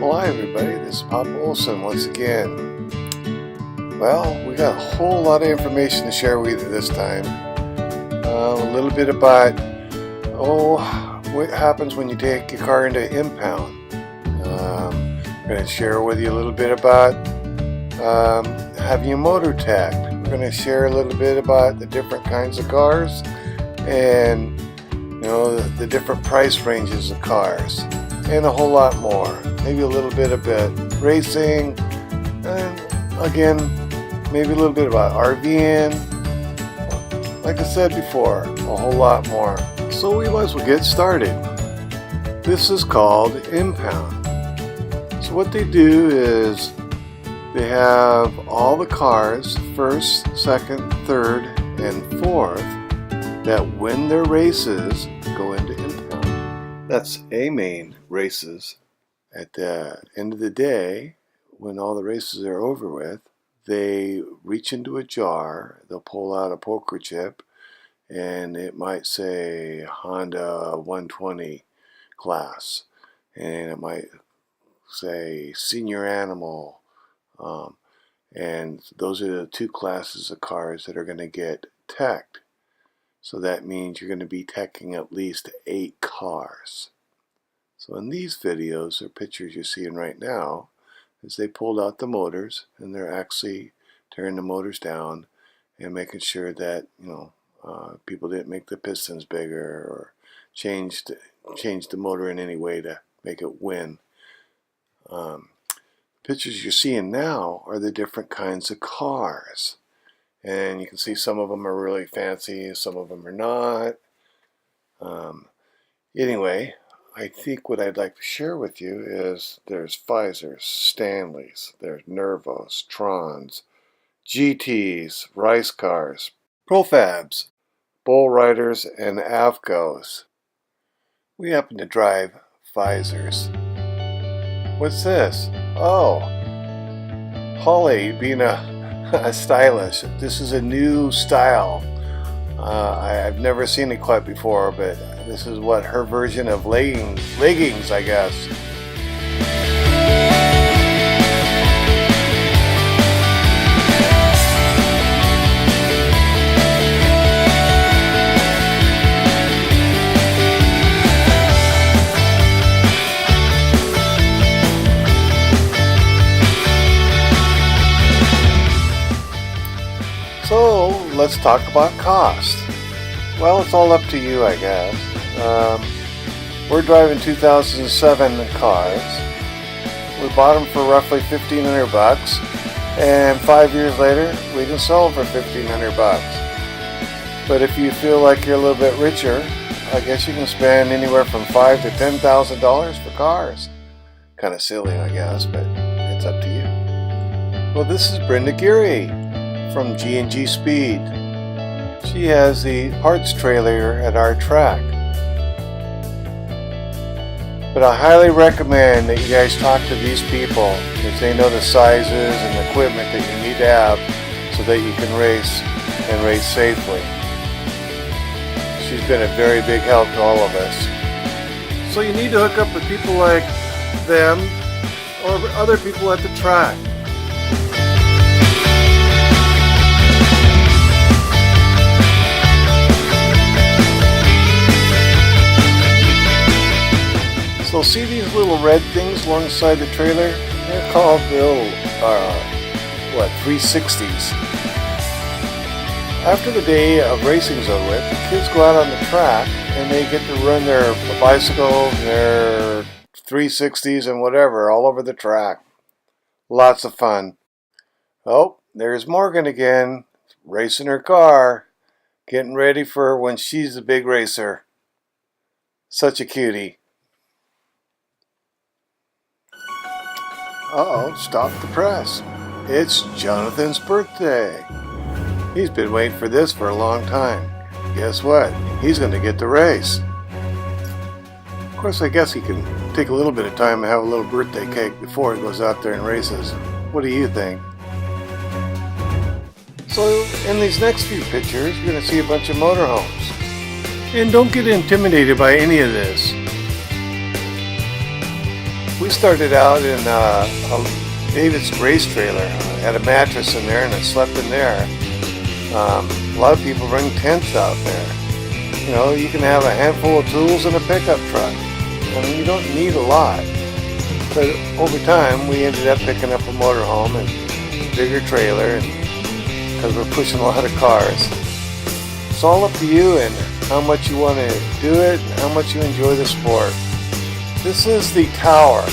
Well, hi everybody, this is Papa Olson once again. Well, we got a whole lot of information to share with you this time. A little bit about, what happens when you take your car into impound. We're going to share with you a little bit about having your motor tagged. We're going to share a little bit about the different kinds of cars and the different price ranges of cars and a whole lot more. Maybe a little bit about racing, and again, maybe a little bit about RVing. Like I said before, a whole lot more. So we might as well get started. This is called impound. So what they do is they have all the cars, first, second, third, and fourth, that win their races go into impound. That's main races. At the end of the day, when all the races are over with, they reach into a jar, they'll pull out a poker chip, and it might say Honda 120 class, and it might say senior animal, and those are the two classes of cars that are going to get teched. So that means you're going to be teching at least 8 cars. So in these videos or pictures you're seeing right now, is they pulled out the motors and they're actually tearing the motors down and making sure that people didn't make the pistons bigger or change the motor in any way to make it win. Pictures you're seeing now are the different kinds of cars, and you can see some of them are really fancy, some of them are not. Anyway, I think what I'd like to share with you is there's Pfizers, Stanleys, there's Nervos, Trons, GTs, Rice Cars, Profabs, Bull Riders, and Avcos. We happen to drive Pfizers. What's this? Oh, Holly being a stylist. This is a new style. I've never seen it quite before, but this is what her version of leggings, I guess. So let's talk about cost. Well, it's all up to you, I guess. We're driving 2007 cars. We bought them for roughly $1,500, and 5 years later, we can sell them for $1,500. But if you feel like you're a little bit richer, I guess you can spend anywhere from $5,000 to $10,000 for cars. Kind of silly, I guess, but it's up to you. Well, this is Brenda Geary from G&G Speed. She has the parts trailer at our track. But I highly recommend that you guys talk to these people because they know the sizes and the equipment that you need to have so that you can race and race safely. She's been a very big help to all of us. So you need to hook up with people like them or other people at the track. So see these little red things alongside the trailer? They're called the old, 360s. After the day of racing's over with, the kids go out on the track and they get to run their bicycles, their 360s and whatever all over the track. Lots of fun. Oh, there's Morgan again, racing her car, getting ready for when she's the big racer. Such a cutie. Uh-oh, stop the press. It's Jonathan's birthday. He's been waiting for this for a long time. Guess what? He's going to get the race. Of course, I guess he can take a little bit of time and have a little birthday cake before he goes out there and races. What do you think? So, in these next few pictures, you're going to see a bunch of motorhomes. And don't get intimidated by any of this. We started out in David's race trailer. Had a mattress in there and I slept in there. A lot of people bring tents out there. You know, you can have a handful of tools and a pickup truck. I mean, you don't need a lot. But over time, we ended up picking up a motorhome and a bigger trailer, because we're pushing a lot of cars. It's all up to you and how much you want to do it and how much you enjoy the sport. This is the tower.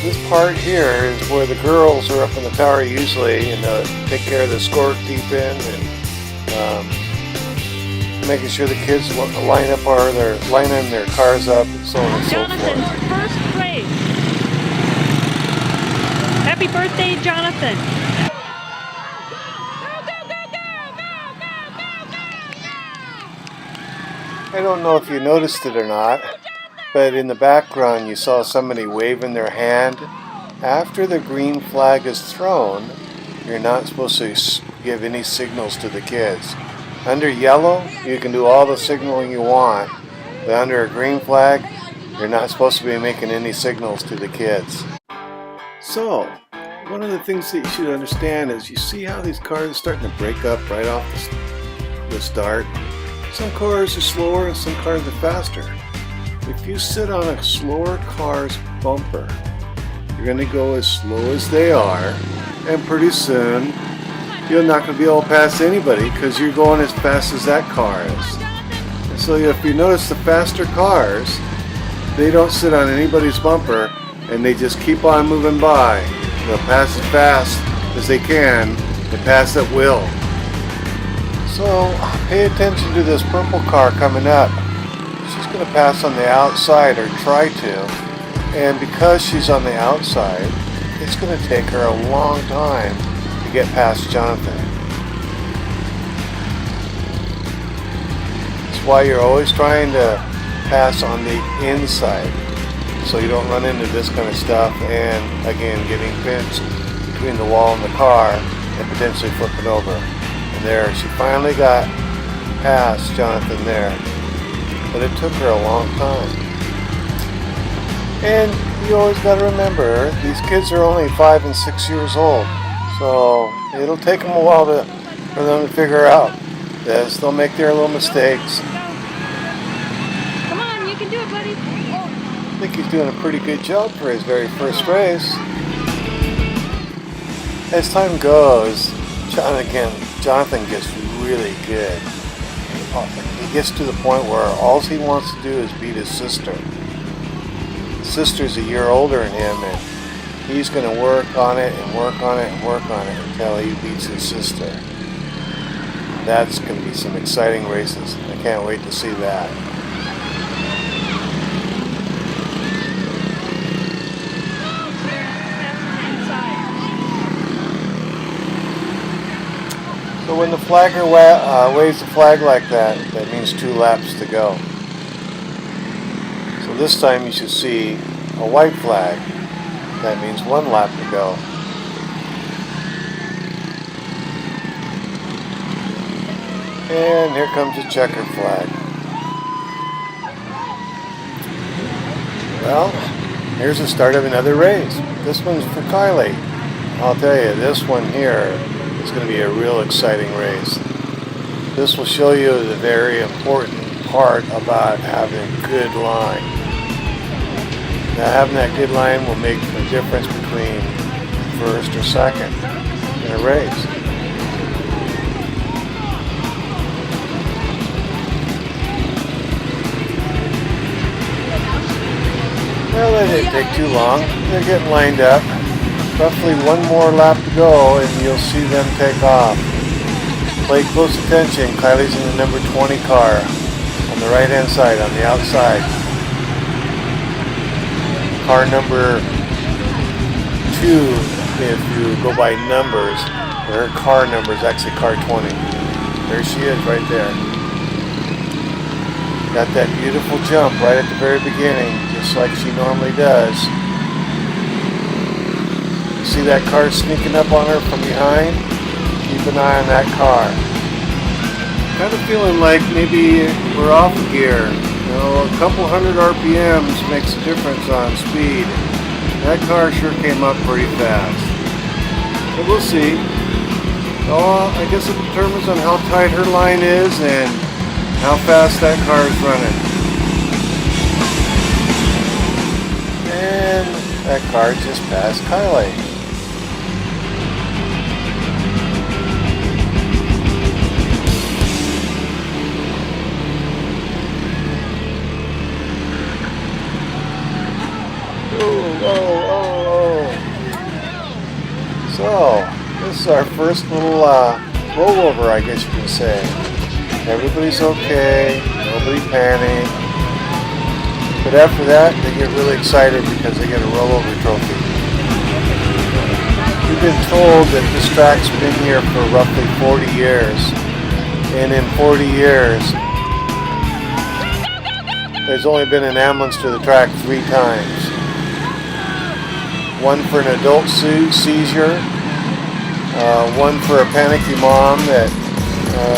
This part here is where the girls are up in the tower usually, and take care of the scorekeeping and making sure the kids line their cars up and so on and so forth. Jonathan's first race. Happy birthday, Jonathan. I don't know if you noticed it or not, but in the background you saw somebody waving their hand. After the green flag is thrown, you're not supposed to give any signals to the kids. Under yellow, you can do all the signaling you want, but under a green flag, you're not supposed to be making any signals to the kids. So, one of the things that you should understand is you see how these cars are starting to break up right off the start. Some cars are slower and some cars are faster. If you sit on a slower car's bumper, you're going to go as slow as they are, and pretty soon you're not going to be able to pass anybody because you're going as fast as that car is. And so if you notice the faster cars, they don't sit on anybody's bumper and they just keep on moving by. They'll pass as fast as they can and pass at will. So pay attention to this purple car coming up. She's going to pass on the outside, or try to, and because she's on the outside, it's going to take her a long time to get past Jonathan. That's why you're always trying to pass on the inside, so you don't run into this kind of stuff and again getting pinched between the wall and the car and potentially flipping over. And there, she finally got past Jonathan there, but it took her a long time. And you always got to remember, these kids are only 5 and 6 years old, so it'll take them a while for them to figure out this. They'll make their little mistakes. Come on, you can do it, buddy. I think he's doing a pretty good job for his very first race. As time goes, Jonathan gets really good. He gets to the point where all he wants to do is beat his sister. His sister's a year older than him, and he's going to work on it and work on it and work on it until he beats his sister. That's going to be some exciting races. I can't wait to see that. So when the flagger waves the flag like that, that means 2 laps to go. So this time you should see a white flag. That means 1 lap to go. And here comes a checkered flag. Well, here's the start of another race. This one's for Kylie. I'll tell you, this one here is going to be a real exciting race. This will show you the very important part about having a good line. Now, having that good line will make the difference between first or second in a race. Well, that didn't take too long. They're getting lined up. Roughly 1 more lap to go and you'll see them take off. Play close attention. Kylie's in the number 20 car on the right hand side, on the outside. Car number 2, if you go by numbers, her car number is actually car 20. There she is right there. Got that beautiful jump right at the very beginning, just like she normally does. See that car sneaking up on her from behind? Keep an eye on that car. Kind of feeling like maybe we're off gear. You know, a couple hundred RPMs makes a difference on speed. That car sure came up pretty fast. But we'll see. Oh, I guess it determines on how tight her line is and how fast that car is running. And that car just passed Kylie. Oh. So, this is our first little rollover, I guess you can say. Everybody's okay, nobody panic. But after that, they get really excited because they get a rollover trophy. We've been told that this track's been here for roughly 40 years. And in 40 years, there's only been an ambulance to the track 3 times. One for an adult seizure, one for a panicky mom that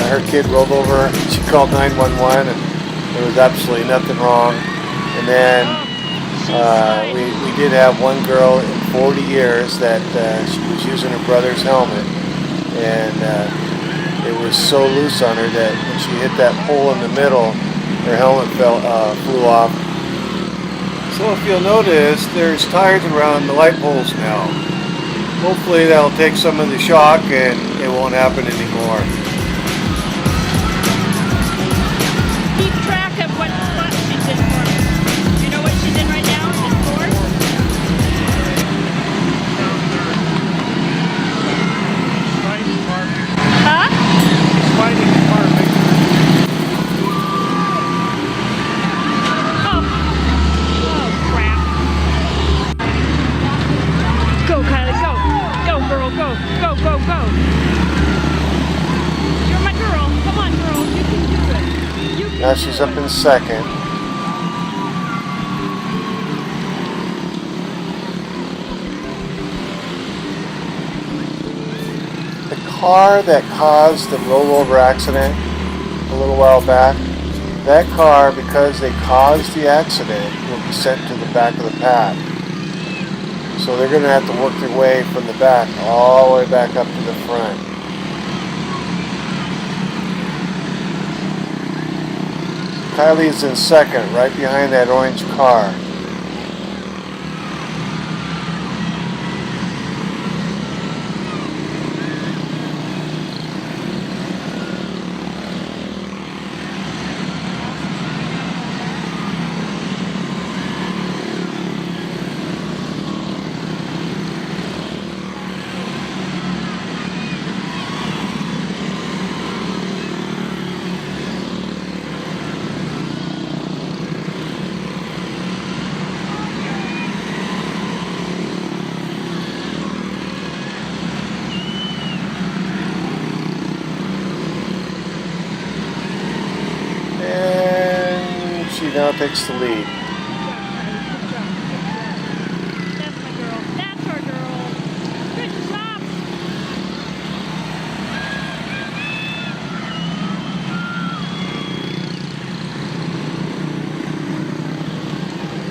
her kid rolled over. She called 911 and there was absolutely nothing wrong. And then we did have one girl in 40 years that she was using her brother's helmet, and it was so loose on her that when she hit that pole in the middle, her helmet flew off. So if you'll notice, there's tires around the light poles now. Hopefully that'll take some of the shock and it won't happen anymore. Keep track of what spot she's in for me. You know what she's in right now? She's fourth. Huh? Fighting the car maker. Oh, crap. Go, Kylie, go. Go, girl, go. Go, go, go. You're my girl. Come on, girl. You can do it. You can Now do she's it. up in second. The car that caused the rollover accident a little while back, that car, because they caused the accident, will be sent to the back of the pack. So they're going to have to work their way from the back all the way back up to the front. Kylie's in second, right behind that orange car. And she now takes the lead. That's my girl. That's our girl. Good job.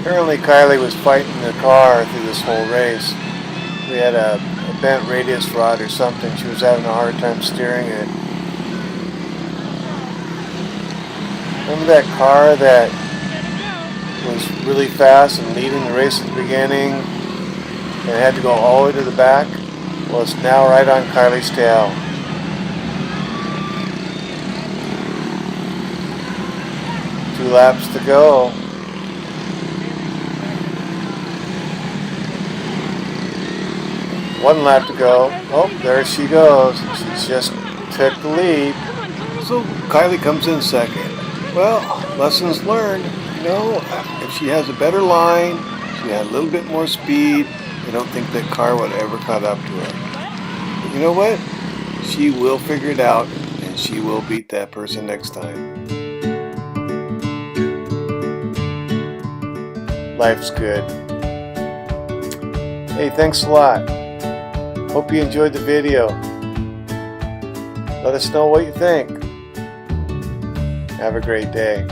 Apparently Kylie was fighting the car through this whole race. We had a bent radius rod or something. She was having a hard time steering it. Remember that car that was really fast and leading the race at the beginning and had to go all the way to the back? Well, it's now right on Kylie's tail. Two laps to go. One lap to go. Oh, there she goes. She just took the lead. So Kylie comes in second. Well, lessons learned. You know, if she has a better line, she had a little bit more speed, I don't think that car would ever caught up to her. But you know what? She will figure it out, and she will beat that person next time. Life's good. Hey, thanks a lot. Hope you enjoyed the video. Let us know what you think. Have a great day.